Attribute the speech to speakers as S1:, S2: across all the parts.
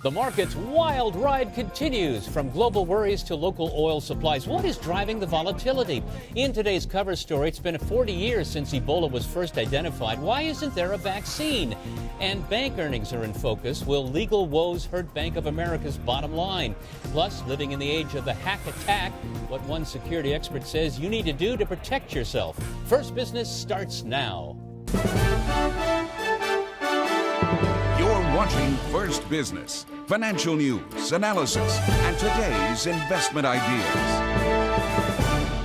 S1: The market's wild ride continues, from global worries to local oil supplies. What is driving the volatility? In today's cover story, it's been 40 years since Ebola was first identified. Why isn't there a vaccine? And bank earnings are in focus. Will legal woes hurt Bank of America's bottom line? Plus, living in the age of the hack attack, what one security expert says you need to do to protect yourself. First Business starts now.
S2: You're watching First Business. Financial news, analysis, and today's investment ideas.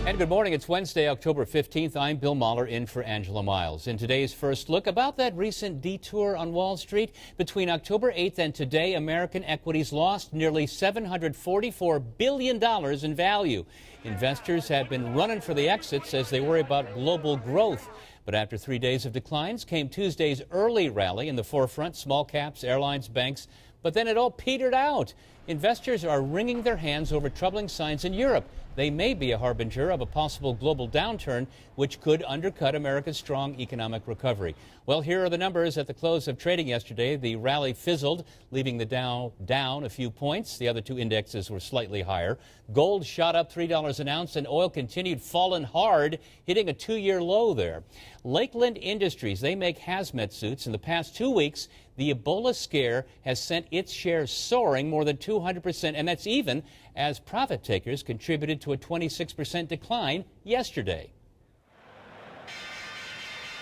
S1: And good morning. It's Wednesday, October 15th. I'm Bill Mahler in for Angela Miles. In today's first look, about that recent detour on Wall Street. Between October 8th and today, American equities lost nearly $744 billion in value. Investors have been running for the exits as they worry about global growth. But after 3 days of declines came Tuesday's early rally. In the forefront, small caps, airlines, banks. But then it all petered out. Investors are wringing their hands over troubling signs in Europe. They may be a harbinger of a possible global downturn, which could undercut America's strong economic recovery. Well, here are the numbers at the close of trading yesterday. The rally fizzled, leaving the Dow down a few points. The other two indexes were slightly higher. Gold shot up $3 an ounce, and oil continued falling hard, hitting a two-year low there. Lakeland Industries, they make hazmat suits. In the past 2 weeks, the Ebola scare has sent its shares soaring more than 200%, and that's even as profit takers contributed to a 26% decline yesterday.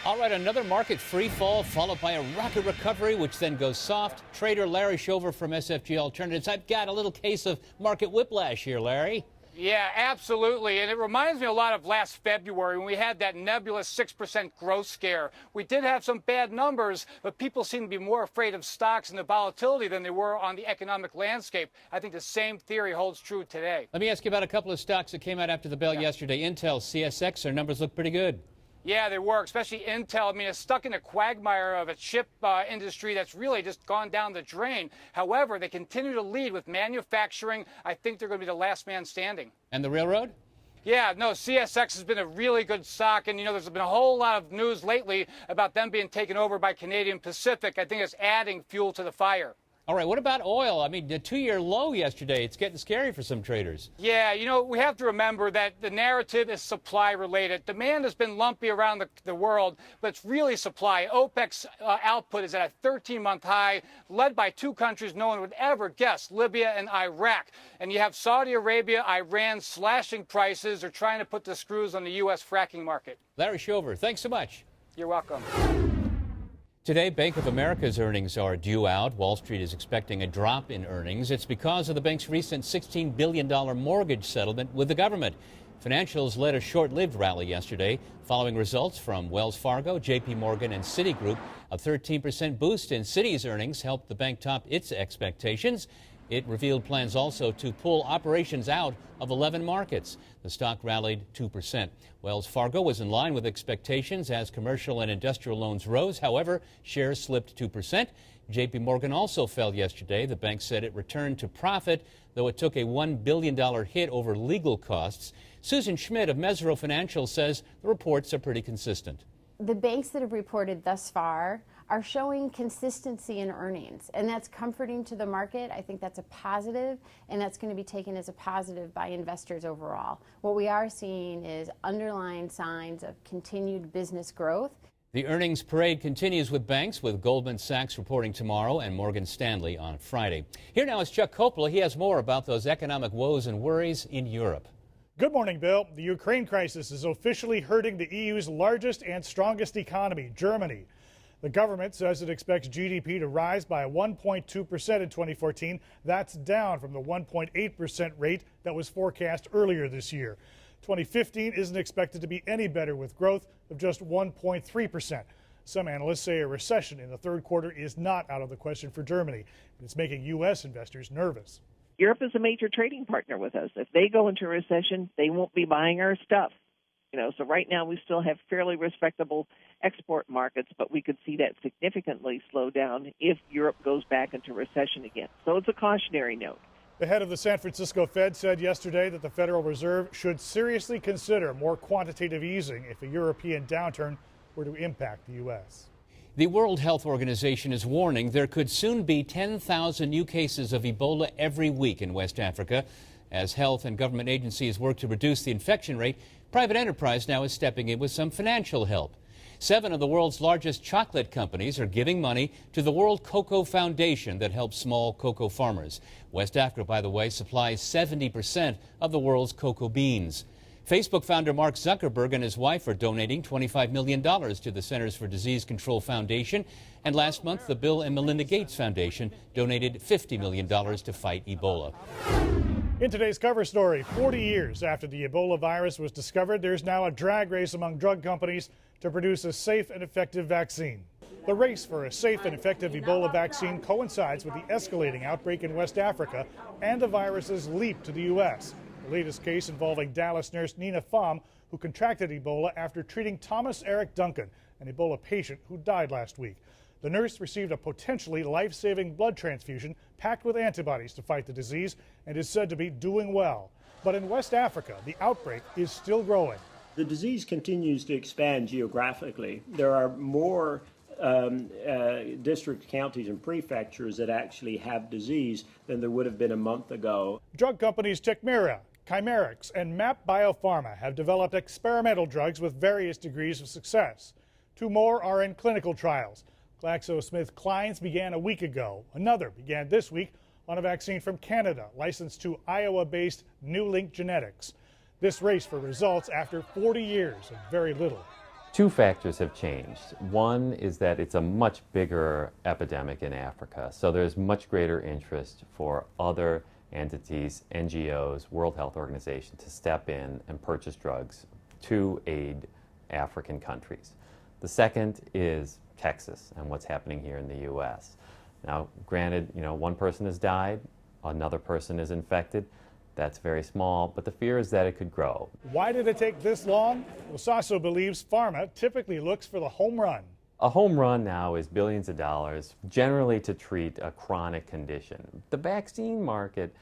S1: All right, another market free fall followed by a rocket recovery, which then goes soft. Trader Larry Shover from SFG Alternatives. I've got a little case of market whiplash here, Larry.
S3: Yeah, absolutely. And it reminds me a lot of last February when we had that nebulous 6% growth scare. We did have some bad numbers, but people seem to be more afraid of stocks and the volatility than they were on the economic landscape. I think the same theory holds true today.
S1: Let me ask you about a couple of stocks that came out after the bell yesterday. Intel, CSX, their numbers look pretty good.
S3: Yeah, they were, especially Intel. I mean, it's stuck in a quagmire of a chip industry that's really just gone down the drain. However, they continue to lead with manufacturing. I think they're going to be the last man standing.
S1: And the railroad?
S3: Yeah, no, CSX has been a really good stock. And, you know, there's been a whole lot of news lately about them being taken over by Canadian Pacific. I think it's adding fuel to the fire.
S1: All right, what about oil? I mean, the two-year low yesterday. It's getting scary for some traders.
S3: Yeah, you know, we have to remember that the narrative is supply-related. Demand has been lumpy around the world, but it's really supply. OPEC's output is at a 13-month high, led by two countries no one would ever guess, Libya and Iraq. And you have Saudi Arabia, Iran slashing prices or trying to put the screws on the U.S. fracking market.
S1: Larry Shover, thanks so much.
S3: You're welcome.
S1: Today, Bank of America's earnings are due out. Wall Street is expecting a drop in earnings. It's because of the bank's recent $16 billion mortgage settlement with the government. Financials led a short-lived rally yesterday following results from Wells Fargo, JP Morgan, and Citigroup. A 13% boost in Citi's earnings helped the bank top its expectations. It revealed plans also to pull operations out of 11 markets. The stock rallied 2%. Wells Fargo was in line with expectations as commercial and industrial loans rose. However, shares slipped 2%. JP Morgan also fell yesterday. The bank said it returned to profit, though it took a $1 billion hit over legal costs. Susan Schmidt of Mesirow Financial says the reports are pretty consistent.
S4: The banks that have reported thus far are showing consistency in earnings, and that's comforting to the market. I think that's a positive, and that's going to be taken as a positive by investors overall. What we are seeing is underlying signs of continued business growth.
S1: The earnings parade continues with banks, with Goldman Sachs reporting tomorrow and Morgan Stanley on Friday. Here now is Chuck Coppola. He has more about those economic woes and worries in Europe.
S5: Good morning, Bill. The Ukraine crisis is officially hurting the EU's largest and strongest economy, Germany. The government says it expects GDP to rise by 1.2% in 2014. That's down from the 1.8% rate that was forecast earlier this year. 2015 isn't expected to be any better, with growth of just 1.3%. Some analysts say a recession in the third quarter is not out of the question for Germany, but it's making U.S. investors nervous.
S6: Europe is a major trading partner with us. If they go into a recession, they won't be buying our stuff. So right now we still have fairly respectable export markets, but we could see that significantly slow down if Europe goes back into recession again. So it's a cautionary note.
S5: The head of the San Francisco Fed said yesterday that the Federal Reserve should seriously consider more quantitative easing if a European downturn were to impact the U.S.
S1: The World Health Organization is warning there could soon be 10,000 new cases of Ebola every week in West Africa. As health and government agencies work to reduce the infection rate, private enterprise now is stepping in with some financial help. 7 of the world's largest chocolate companies are giving money to the World Cocoa Foundation that helps small cocoa farmers. West Africa, by the way, supplies 70% of the world's cocoa beans. Facebook founder Mark Zuckerberg and his wife are donating $25 million to the Centers for Disease Control Foundation. And last month, the Bill and Melinda Gates Foundation donated $50 million to fight Ebola.
S5: In today's cover story, 40 years after the Ebola virus was discovered, there's now a drag race among drug companies to produce a safe and effective vaccine. The race for a safe and effective Ebola vaccine coincides with the escalating outbreak in West Africa and the virus's leap to the U.S. The latest case involving Dallas nurse Nina Pham, who contracted Ebola after treating Thomas Eric Duncan, an Ebola patient who died last week. The nurse received a potentially life-saving blood transfusion packed with antibodies to fight the disease and is said to be doing well. But in West Africa, the outbreak is still growing.
S7: The disease continues to expand geographically. There are more districts, counties, and prefectures that actually have disease than there would have been a month ago.
S5: Drug companies Tecmira, Chimerix, and MAP Biopharma have developed experimental drugs with various degrees of success. 2 more are in clinical trials. GlaxoSmithKline's began a week ago. Another began this week on a vaccine from Canada, licensed to Iowa-based NewLink Genetics. This race for results after 40 years of very little.
S8: 2 factors have changed. One is that it's a much bigger epidemic in Africa, so there's much greater interest for other entities, NGOs, World Health Organization to step in and purchase drugs to aid African countries. The second is Texas and what's happening here in the U.S. Now, granted, one person has died, another person is infected. That's very small, but the fear is that it could grow.
S5: Why did it take this long? Well, Sasso believes pharma typically looks for the home run.
S8: A home run now is billions of dollars, generally to treat a chronic condition. The vaccine market,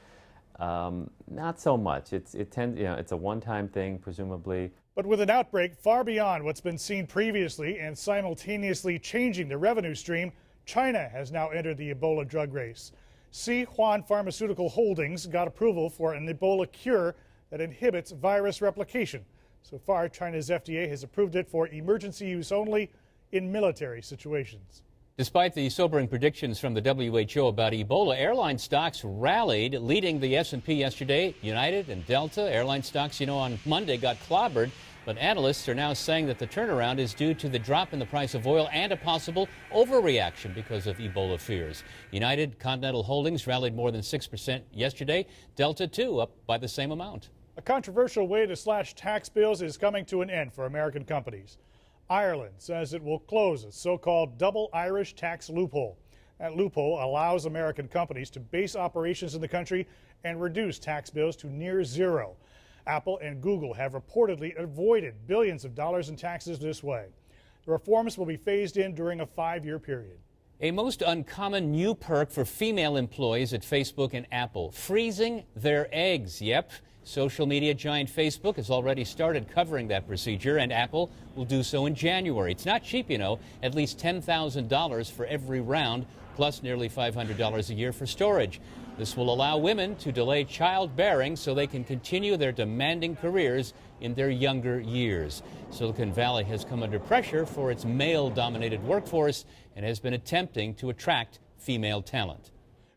S8: not so much. It's a one-time thing, presumably.
S5: But with an outbreak far beyond what's been seen previously and simultaneously changing the revenue stream, China has now entered the Ebola drug race. Sihuan Pharmaceutical Holdings got approval for an Ebola cure that inhibits virus replication. So far, China's FDA has approved it for emergency use only in military situations.
S1: Despite the sobering predictions from the WHO about Ebola, airline stocks rallied, leading the S&P yesterday. United and Delta airline stocks, on Monday got clobbered. But analysts are now saying that the turnaround is due to the drop in the price of oil and a possible overreaction because of Ebola fears. United Continental Holdings rallied more than 6% yesterday. Delta, too, up by the same amount.
S5: A controversial way to slash tax bills is coming to an end for American companies. Ireland says it will close a so-called double Irish tax loophole. That loophole allows American companies to base operations in the country and reduce tax bills to near zero. Apple and Google have reportedly avoided billions of dollars in taxes this way. The reforms will be phased in during a 5-year period.
S1: A most uncommon new perk for female employees at Facebook and Apple, freezing their eggs. Yep, social media giant Facebook has already started covering that procedure, and Apple will do so in January. It's not cheap, at least $10,000 for every round, plus nearly $500 a year for storage. This will allow women to delay childbearing so they can continue their demanding careers in their younger years. Silicon Valley has come under pressure for its male-dominated workforce and has been attempting to attract female talent.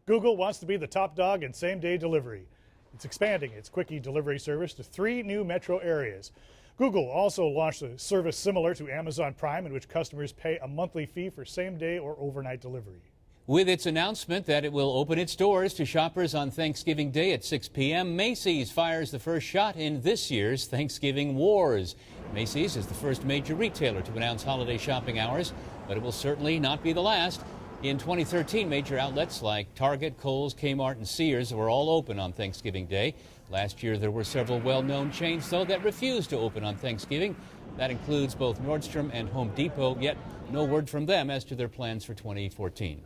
S5: Google wants to be the top dog in same-day delivery. It's expanding its quickie delivery service to 3 new metro areas. Google also launched a service similar to Amazon Prime, in which customers pay a monthly fee for same-day or overnight delivery.
S1: With its announcement that it will open its doors to shoppers on Thanksgiving Day at 6 p.m., Macy's fires the first shot in this year's Thanksgiving Wars. Macy's is the first major retailer to announce holiday shopping hours, but it will certainly not be the last. In 2013, major outlets like Target, Kohl's, Kmart, and Sears were all open on Thanksgiving Day. Last year, there were several well-known chains, though, that refused to open on Thanksgiving. That includes both Nordstrom and Home Depot, yet no word from them as to their plans for 2014.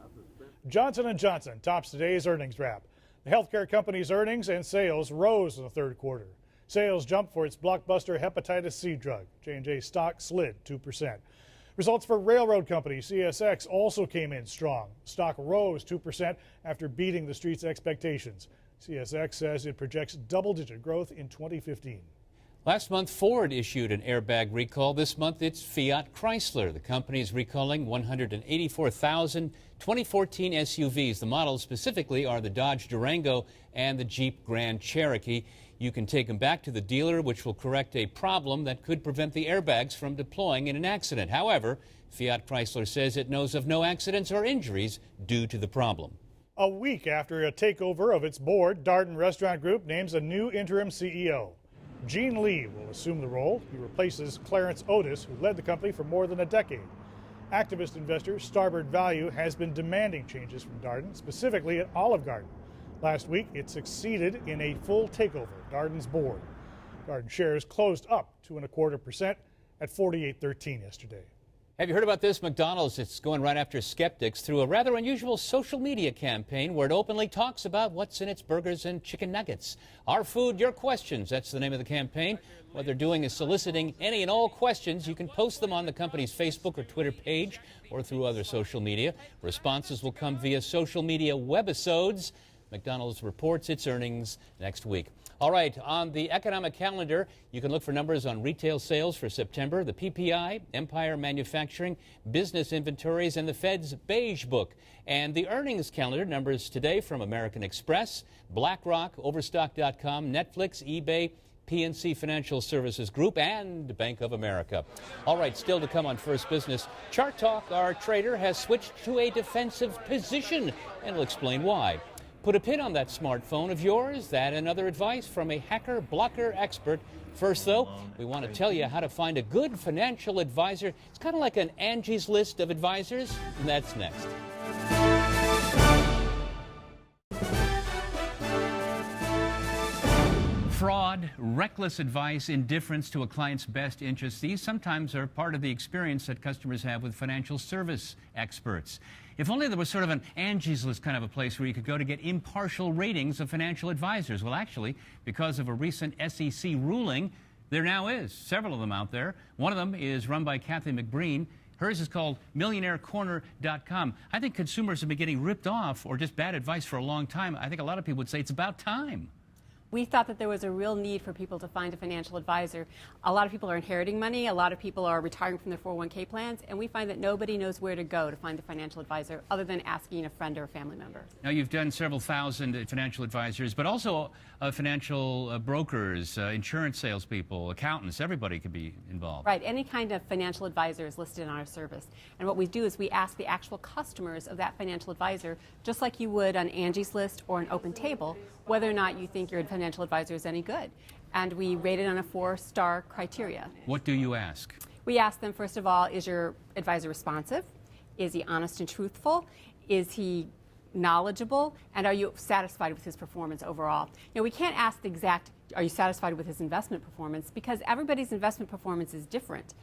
S5: Johnson & Johnson tops today's earnings wrap. The healthcare company's earnings and sales rose in the third quarter. Sales jumped for its blockbuster hepatitis C drug. J&J stock slid 2%. Results for railroad company CSX also came in strong. Stock rose 2% after beating the street's expectations. CSX says it projects double-digit growth in 2015.
S1: Last month, Ford issued an airbag recall. This month, it's Fiat Chrysler. The company is recalling 184,000 2014 SUVs. The models specifically are the Dodge Durango and the Jeep Grand Cherokee. You can take them back to the dealer, which will correct a problem that could prevent the airbags from deploying in an accident. However, Fiat Chrysler says it knows of no accidents or injuries due to the problem.
S5: A week after a takeover of its board, Darden Restaurant Group names a new interim CEO. Gene Lee will assume the role. He replaces Clarence Otis, who led the company for more than a decade. Activist investor Starboard Value has been demanding changes from Darden, specifically at Olive Garden. Last week, it succeeded in a full takeover of Darden's board. Darden shares closed up 2.25% at $48.13 yesterday.
S1: Have you heard about this? McDonald's is going right after skeptics through a rather unusual social media campaign where it openly talks about what's in its burgers and chicken nuggets. Our food, your questions. That's the name of the campaign. What they're doing is soliciting any and all questions. You can post them on the company's Facebook or Twitter page or through other social media. Responses will come via social media webisodes. McDonald's reports its earnings next week. All right, on the economic calendar, you can look for numbers on retail sales for September, the PPI, Empire Manufacturing, business inventories, and the Fed's Beige Book. And the earnings calendar numbers today from American Express, BlackRock, Overstock.com, Netflix, eBay, PNC Financial Services Group, and Bank of America. All right, still to come on First Business. Chart Talk, our trader has switched to a defensive position, and we'll explain why. Put a pin on that smartphone of yours. That and other advice from a hacker blocker expert. First, though, we want to tell you how to find a good financial advisor. It's kind of like an Angie's List of advisors, and that's next. Fraud, reckless advice, indifference to a client's best interests. These sometimes are part of the experience that customers have with financial service experts. If only there was sort of an Angie's List kind of a place where you could go to get impartial ratings of financial advisors. Well, actually, because of a recent SEC ruling, there now is. Several of them out there. One of them is run by Kathy McBreen. Hers is called MillionaireCorner.com. I think consumers have been getting ripped off or just bad advice for a long time. I think a lot of people would say it's about time.
S9: We thought that there was a real need for people to find a financial advisor. A lot of people are inheriting money, a lot of people are retiring from their 401k plans, and we find that nobody knows where to go to find a financial advisor other than asking a friend or a family member.
S1: Now, you've done several thousand financial advisors, but also financial brokers, insurance salespeople, accountants, everybody could be involved.
S9: Right, any kind of financial advisor is listed on our service. And what we do is we ask the actual customers of that financial advisor, just like you would on Angie's List or an Open Table, whether or not you think your financial advisor is any good. And we rate it on a 4-star criteria.
S1: What do you ask?
S9: We ask them, first of all, is your advisor responsive? Is he honest and truthful? Is he knowledgeable? And are you satisfied with his performance overall? You know, we can't ask the exact, are you satisfied with his investment performance? Because everybody's investment performance is different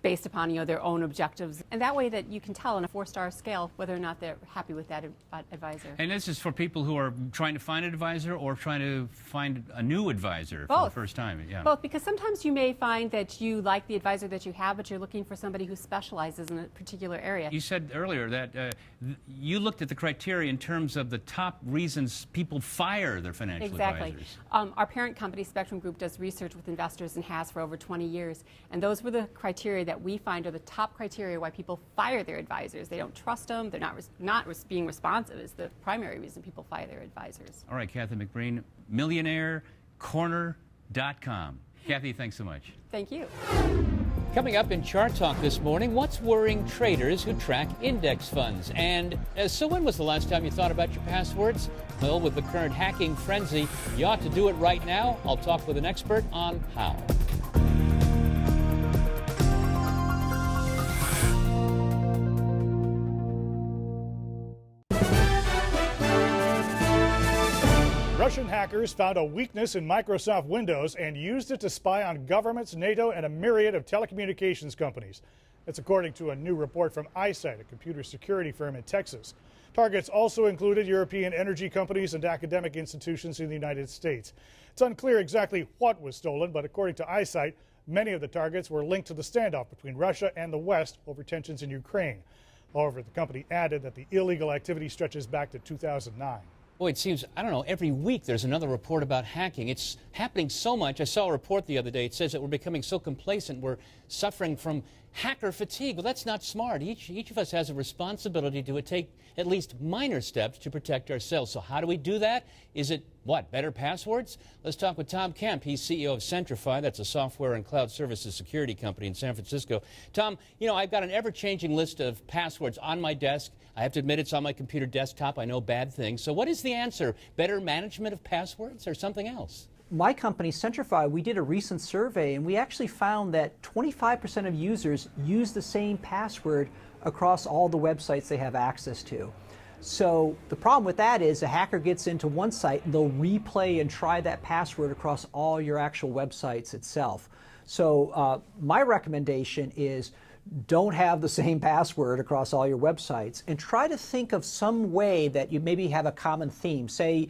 S9: based upon, you know, their own objectives. And that way that you can tell on a 4-star scale whether or not they're happy with that advisor.
S1: And this is for people who are trying to find an advisor or trying to find a new advisor for the first time. Yeah.
S9: Both, because sometimes you may find that you like the advisor that you have, but you're looking for somebody who specializes in a particular area.
S1: You said earlier that you looked at the criteria in terms of the top reasons people fire their financial advisors.
S9: Exactly. Our parent company, Spectrum Group, does research with investors and has for over 20 years. And those were the criteria that we find are the top criteria why people fire their advisors. They don't trust them. They're not being responsive is the primary reason people fire their advisors.
S1: All right, Kathy McBreen, MillionaireCorner.com. Kathy, thanks so much.
S9: Thank you.
S1: Coming up in Chart Talk this morning, what's worrying traders who track index funds? And so when was the last time you thought about your passwords? Well, with the current hacking frenzy, you ought to do it right now. I'll talk with an expert on how.
S5: Russian hackers found a weakness in Microsoft Windows and used it to spy on governments, NATO, and a myriad of telecommunications companies. That's according to a new report from iSight, a computer security firm in Texas. Targets also included European energy companies and academic institutions in the United States. It's unclear exactly what was stolen, but according to iSight, Many of the targets were linked to the standoff between Russia and the West over tensions in Ukraine. However, the company added that the illegal activity stretches back to 2009.
S1: Boy, it seems, I don't know, every week there's another report about hacking. It's happening so much. I saw a report the other day. It says that we're becoming so complacent, we're suffering from hacker fatigue. Well, that's not smart. Each of us has a responsibility to take at least minor steps to protect ourselves. So how do we do that? Is it, what, better passwords? Let's talk with Tom Kemp. He's CEO of Centrify. That's a software and cloud services security company in San Francisco. Tom, you know, I've got an ever-changing list of passwords on my desk. I have to admit it's on my computer desktop. I know bad things. So what is the answer? Better management of passwords or something else?
S10: My company, Centrify, we did a recent survey and we actually found that 25% of users use the same password across all the websites they have access to. So the problem with that is a hacker gets into one site and they'll replay and try that password across all your actual websites itself. So my recommendation is don't have the same password across all your websites and try to think of some way that you maybe have a common theme. Say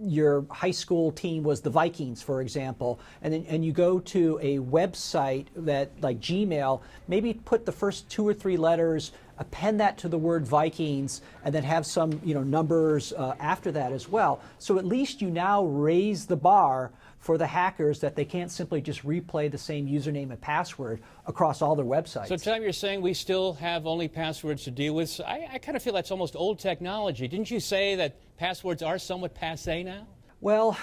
S10: your high school team was the Vikings, for example, and you go to a website that like Gmail, maybe put the first 2 or 3 letters, append that to the word Vikings, and then have some numbers after that as well. So at least you now raise the bar for the hackers that they can't simply just replay the same username and password across all their websites.
S1: So, Tom, you're saying we still have only passwords to deal with. So I kind of feel that's almost old technology. Didn't you say that passwords are somewhat passé now?
S10: Well,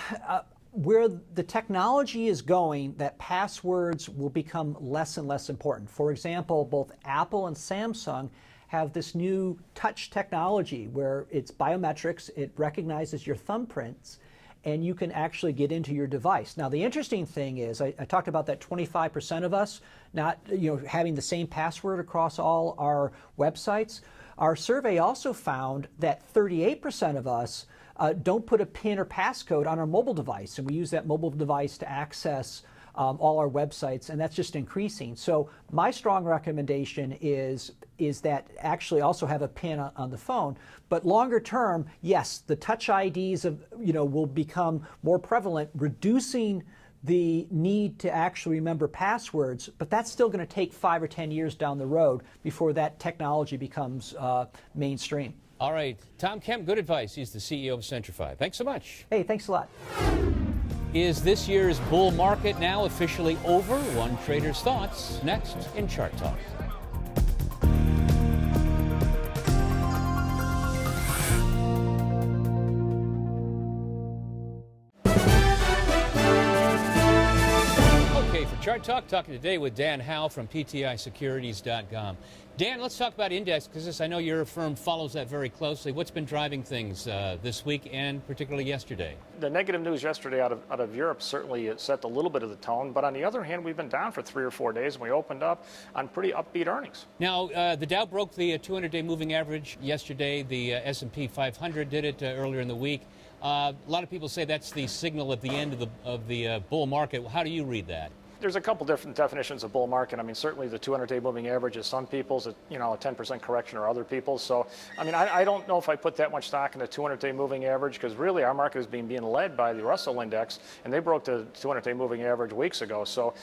S10: where the technology is going, that passwords will become less and less important. For example, both Apple and Samsung have this new touch technology where it's biometrics, it recognizes your thumbprints, and you can actually get into your device. Now, the interesting thing is, I talked about that 25% of us not having the same password across all our websites. Our survey also found that 38% of us don't put a PIN or passcode on our mobile device, and we use that mobile device to access all our websites, and that's just increasing. So my strong recommendation is that actually also have a PIN on the phone. But longer term, yes, the touch IDs will become more prevalent, reducing the need to actually remember passwords, but that's still going to take 5 or 10 years down the road before that technology becomes mainstream.
S1: All right. Tom Kemp, good advice. He's the CEO of Centrify. Thanks so much.
S10: Hey, thanks a lot.
S1: Is this year's bull market now officially over? One trader's thoughts next in Chart Talk. Okay, for Chart Talk, talking today with Dan Howe from PTIsecurities.com. Dan, let's talk about index because I know your firm follows that very closely. What's been driving things this week and particularly yesterday?
S11: The negative news yesterday out of Europe certainly set a little bit of the tone, but on the other hand, we've been down for 3 or 4 days, and we opened up on pretty upbeat earnings.
S1: Now, the Dow broke the 200-day moving average yesterday. The S&P 500 did it earlier in the week. A lot of people say that's the signal at the end of the bull market. How do you read that?
S11: There's a couple different definitions of bull market. I mean, certainly the 200-day moving average is some people's, a 10% correction or other people's. So, I mean, I don't know if I put that much stock in the 200-day moving average because really our market is being led by the Russell Index, and they broke the 200-day moving average weeks ago. So,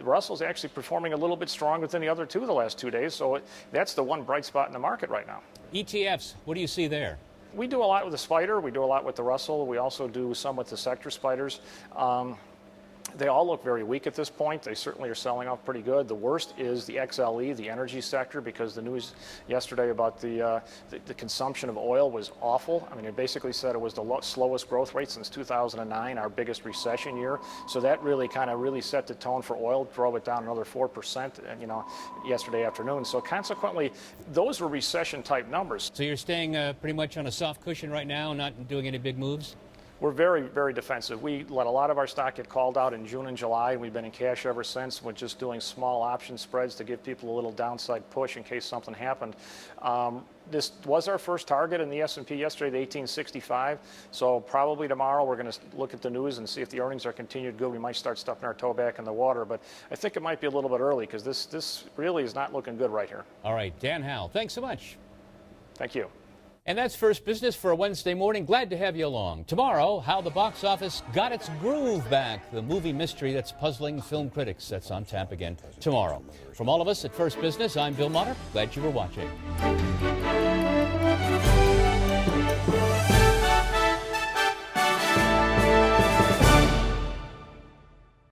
S11: Russell's actually performing a little bit stronger than the other two the last 2 days. So, that's the one bright spot in the market right now.
S1: ETFs, what do you see there?
S11: We do a lot with the SPDR. We do a lot with the Russell. We also do some with the sector SPDRs. They all look very weak at this point. They certainly are selling off pretty good. The worst is the XLE, the energy sector, because the news yesterday about the consumption of oil was awful. I mean, it basically said it was the slowest growth rate since 2009, our biggest recession year. So that really set the tone for oil, drove it down another 4%, yesterday afternoon. So consequently, those were recession-type numbers.
S1: So you're staying pretty much on a soft cushion right now, not doing any big moves?
S11: We're very, very defensive. We let a lot of our stock get called out in June and July, and we've been in cash ever since. We're just doing small option spreads to give people a little downside push in case something happened. This was our first target in the S&P yesterday, the 1865. So probably tomorrow we're going to look at the news and see if the earnings are continued good. We might start stuffing our toe back in the water, but I think it might be a little bit early because this really is not looking good right here.
S1: All right, Dan Howe, thanks so much.
S11: Thank you.
S1: And that's First Business for a Wednesday morning. Glad to have you along. Tomorrow, how the box office got its groove back. The movie mystery that's puzzling film critics. That's on tap again tomorrow. From all of us at First Business, I'm Bill Motter. Glad you were watching.